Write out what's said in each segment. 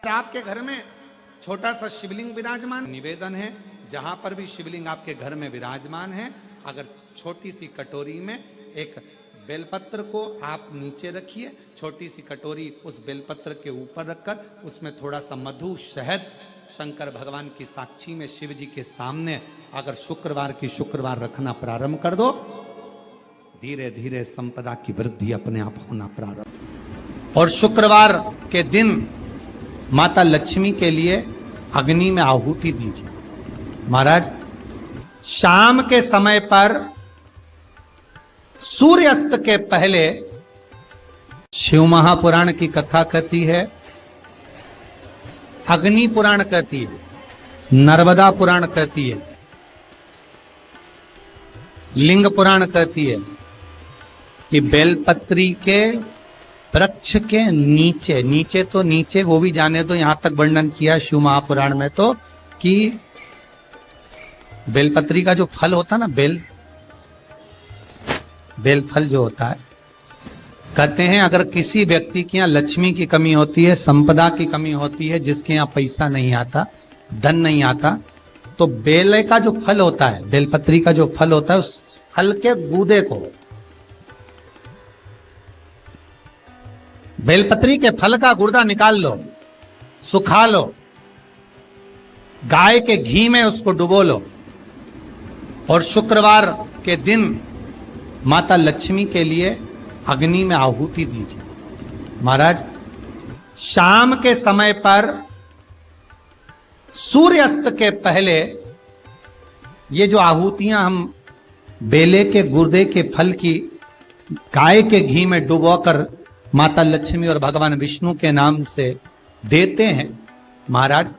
आपके घर में छोटा सा शिवलिंग विराजमान, निवेदन है जहां पर भी शिवलिंग आपके घर में विराजमान है, अगर छोटी सी कटोरी में एक बेलपत्र को आप नीचे रखिए, छोटी सी कटोरी उस बेलपत्र के ऊपर रखकर उसमें थोड़ा सा मधु शहद शंकर भगवान की साक्षी में शिव जी के सामने अगर शुक्रवार की शुक्रवार रखना प्रारंभ कर दो, धीरे धीरे संपदा की वृद्धि अपने आप होना प्रारंभ। और शुक्रवार के दिन माता लक्ष्मी के लिए अग्नि में आहुति दीजिए। महाराज, शाम के समय पर सूर्यास्त के पहले शिव महापुराण की कथा कहती है, अग्नि पुराण कहती है, नर्मदा पुराण कहती है, लिंग पुराण कहती है कि बेलपत्री के वृक्ष के नीचे, नीचे तो नीचे वो भी जाने दो, यहां तक वर्णन किया शिव महापुराण में तो कि बेलपत्री का जो फल होता है ना, बेल फल जो होता है, कहते हैं अगर किसी व्यक्ति के यहाँ लक्ष्मी की कमी होती है, संपदा की कमी होती है, जिसके यहाँ पैसा नहीं आता, धन नहीं आता, तो बेल का जो फल होता है, बेलपत्री का जो फल होता है, उस फल के गूदे को, बेलपत्री के फल का गुर्दा निकाल लो, सुखा लो, गाय के घी में उसको डुबो लो और शुक्रवार के दिन माता लक्ष्मी के लिए अग्नि में आहुति दीजिए। महाराज, शाम के समय पर सूर्यास्त के पहले ये जो आहुतियां हम बेले के गुर्दे के फल की गाय के घी में डुबोकर माता लक्ष्मी और भगवान विष्णु के नाम से देते हैं, महाराज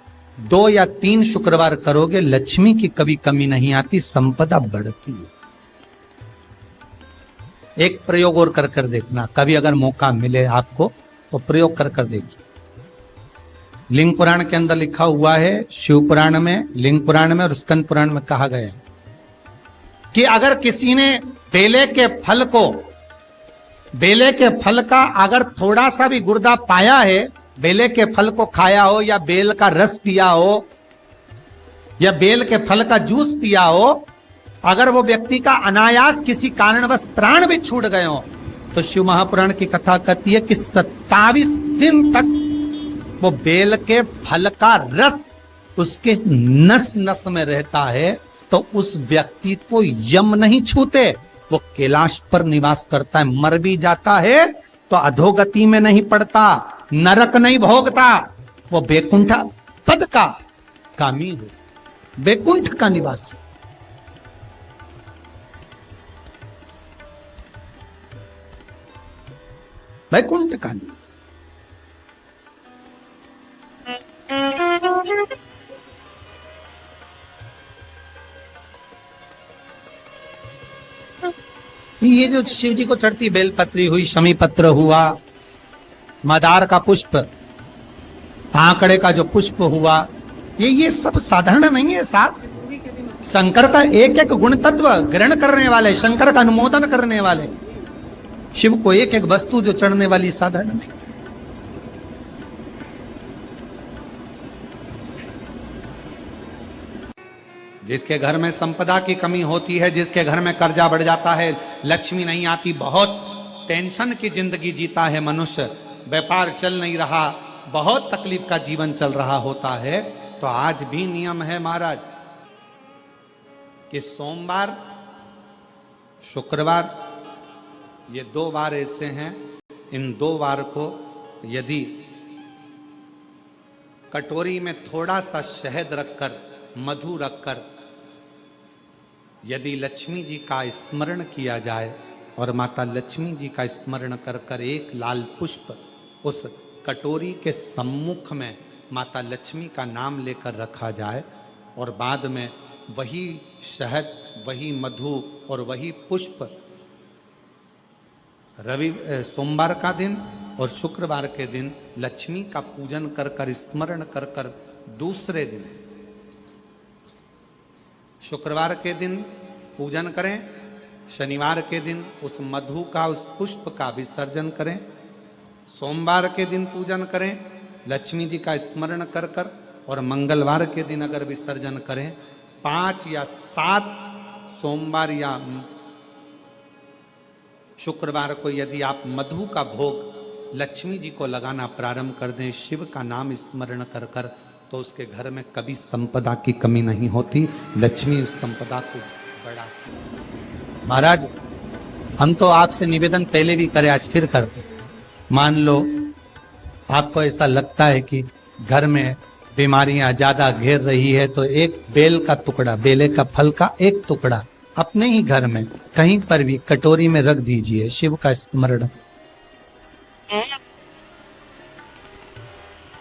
2 या 3 शुक्रवार करोगे, लक्ष्मी की कभी कमी नहीं आती, संपदा बढ़ती है। एक प्रयोग और कर कर देखना, कभी अगर मौका मिले आपको तो प्रयोग कर कर देखिए। लिंग पुराण के अंदर लिखा हुआ है, शिव पुराण में, लिंग पुराण में और स्कंद पुराण में कहा गया है कि अगर किसी ने बेले के फल को, बेले के फल का अगर थोड़ा सा भी गुर्दा पाया है, बेले के फल को खाया हो या बेल का रस पिया हो या बेल के फल का जूस पिया हो, अगर वो व्यक्ति का अनायास किसी कारणवश प्राण भी छूट गए हो, तो शिव महापुराण की कथा कहती है कि 27 दिन तक वो बेल के फल का रस उसके नस नस में रहता है, तो उस व्यक्ति को यम नहीं छूते, वो कैलाश पर निवास करता है। मर भी जाता है तो अधोगति में नहीं पड़ता, नरक नहीं भोगता, वो बैकुंठ पद का कामी हो, बैकुंठ का निवासी। वैकुंठ का निवास। ये जो शिव जी को चढ़ती बेलपत्री हुई, शमी पत्र हुआ, मदार का पुष्प, आंकड़े का जो पुष्प हुआ, ये सब साधारण नहीं है साहब। शंकर का एक एक गुण तत्व ग्रहण करने वाले, शंकर का अनुमोदन करने वाले, शिव को एक एक वस्तु जो चढ़ने वाली साधारण नहीं। जिसके घर में संपदा की कमी होती है, जिसके घर में कर्जा बढ़ जाता है, लक्ष्मी नहीं आती, बहुत टेंशन की जिंदगी जीता है मनुष्य, व्यापार चल नहीं रहा, बहुत तकलीफ का जीवन चल रहा होता है, तो आज भी नियम है महाराज कि सोमवार, शुक्रवार, ये 2 वार ऐसे हैं, इन 2 वार को यदि कटोरी में थोड़ा सा शहद रखकर, मधु रखकर, यदि लक्ष्मी जी का स्मरण किया जाए और माता लक्ष्मी जी का स्मरण कर कर एक लाल पुष्प उस कटोरी के सम्मुख में माता लक्ष्मी का नाम लेकर रखा जाए और बाद में वही शहद, वही मधु और वही पुष्प सोमवार का दिन और शुक्रवार के दिन लक्ष्मी का पूजन कर कर, स्मरण कर कर, दूसरे दिन शुक्रवार के दिन पूजन करें, शनिवार के दिन उस मधु का, उस पुष्प का विसर्जन करें, सोमवार के दिन पूजन करें, लक्ष्मी जी का स्मरण कर कर और मंगलवार के दिन अगर विसर्जन करें, 5 या 7 सोमवार या शुक्रवार को यदि आप मधु का भोग लक्ष्मी जी को लगाना प्रारंभ कर दें, शिव का नाम स्मरण कर कर, तो उसके घर में कभी संपदा की कमी नहीं होती। लक्ष्मी उस संपदा को बढ़ा। महाराज, हम तो आपसे निवेदन पहले भी करे, आज फिर करते। मान लो आपको ऐसा लगता है कि घर में बीमारियां ज्यादा घेर रही है, तो एक बेल का टुकड़ा, बेले का फल का एक टुकड़ा अपने ही घर में कहीं पर भी कटोरी में रख दीजिए, शिव का स्मरण,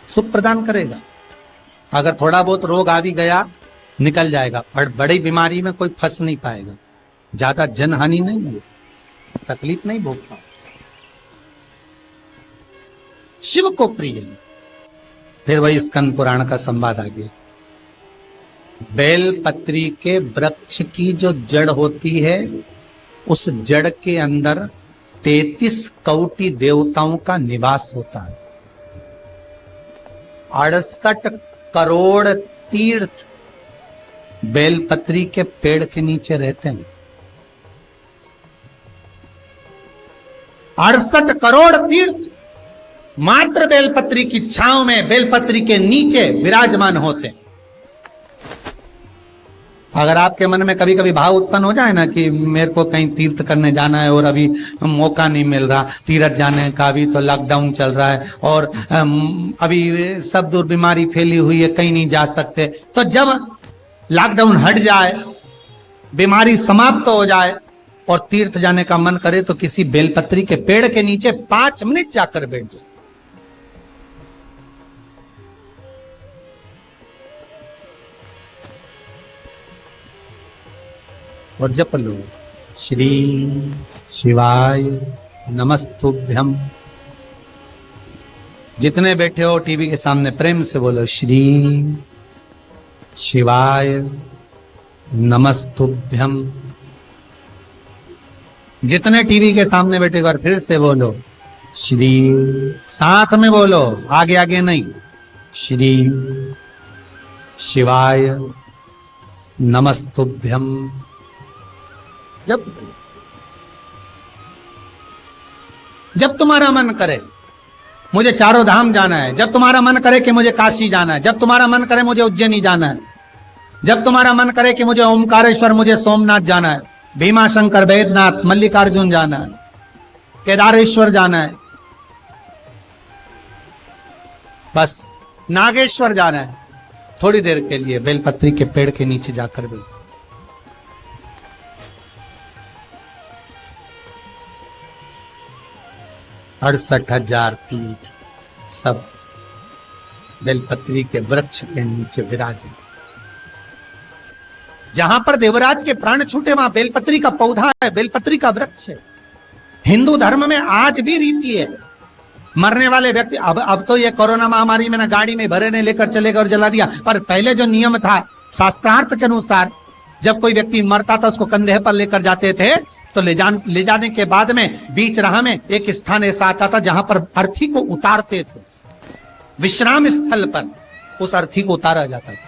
सुख प्रदान करेगा। अगर थोड़ा बहुत रोग आ भी गया निकल जाएगा, और बड़ी बीमारी में कोई फंस नहीं पाएगा, ज्यादा जनहानि नहीं हो, तकलीफ नहीं भोग पाए। शिव को प्रिय। फिर वही स्कंद पुराण का संवाद आ गया। बेलपत्री के वृक्ष की जो जड़ होती है, उस जड़ के अंदर 33 कोटि देवताओं का निवास होता है। 68 करोड़ तीर्थ बेलपत्री के पेड़ के नीचे रहते हैं। 68 करोड़ तीर्थ मात्र बेलपत्री की छांव में, बेलपत्री के नीचे विराजमान होते हैं। अगर आपके मन में कभी कभी भाव उत्पन्न हो जाए ना कि मेरे को कहीं तीर्थ करने जाना है और अभी मौका नहीं मिल रहा, तीर्थ जाने का, अभी तो लॉकडाउन चल रहा है और अभी सब दूर बीमारी फैली हुई है, कहीं नहीं जा सकते, तो जब लॉकडाउन हट जाए, बीमारी समाप्त हो जाए और तीर्थ जाने का मन करे, तो किसी बेलपत्री के पेड़ के नीचे 5 मिनट जाकर बैठ जाए। और जप लो, श्री शिवाय नमस्तुभ्यम। जितने बैठे हो टीवी के सामने प्रेम से बोलो, श्री शिवाय नमस्तुभ्यम। जितने टीवी के सामने बैठे, एक बार फिर से बोलो, श्री, साथ में बोलो, आगे आगे नहीं, श्री शिवाय नमस्तुभ्यम। जब तुम्हारा मन करे मुझे चारों धाम जाना है, जब तुम्हारा मन करे कि मुझे काशी जाना है, जब तुम्हारा मन करे मुझे उज्जैनी जाना है, जब तुम्हारा मन करे कि मुझे ओमकारेश्वर, मुझे सोमनाथ जाना है, भीमा शंकर, बैद्यनाथ, मल्लिकार्जुन जाना है, केदारेश्वर जाना है, बस नागेश्वर जाना है, थोड़ी देर के लिए बेलपत्री के पेड़ के नीचे जाकर बैठो। 68,000 तीर्थ सब बेलपत्री के वृक्ष के नीचे विराजे। जहां पर देवराज के प्राण छूटे वहां बेलपत्री का पौधा है, बेलपत्री का वृक्ष है। हिंदू धर्म में आज भी रीति है, मरने वाले व्यक्ति, अब तो ये कोरोना महामारी में ना गाड़ी में भरे ने लेकर चले गए और जला दिया, पर पहले जो नियम था शास्त्रार्थ के अनुसार, जब कोई व्यक्ति मरता था उसको कंधे पर लेकर जाते थे, तो ले जाने के बाद में बीच राह में एक स्थान ऐसा आता था जहां पर अर्थी को उतारते थे। विश्राम स्थल पर उस अर्थी को उतारा जाता था,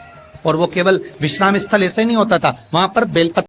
और वो केवल विश्राम स्थल ऐसे नहीं होता था, वहां पर बेलपत्र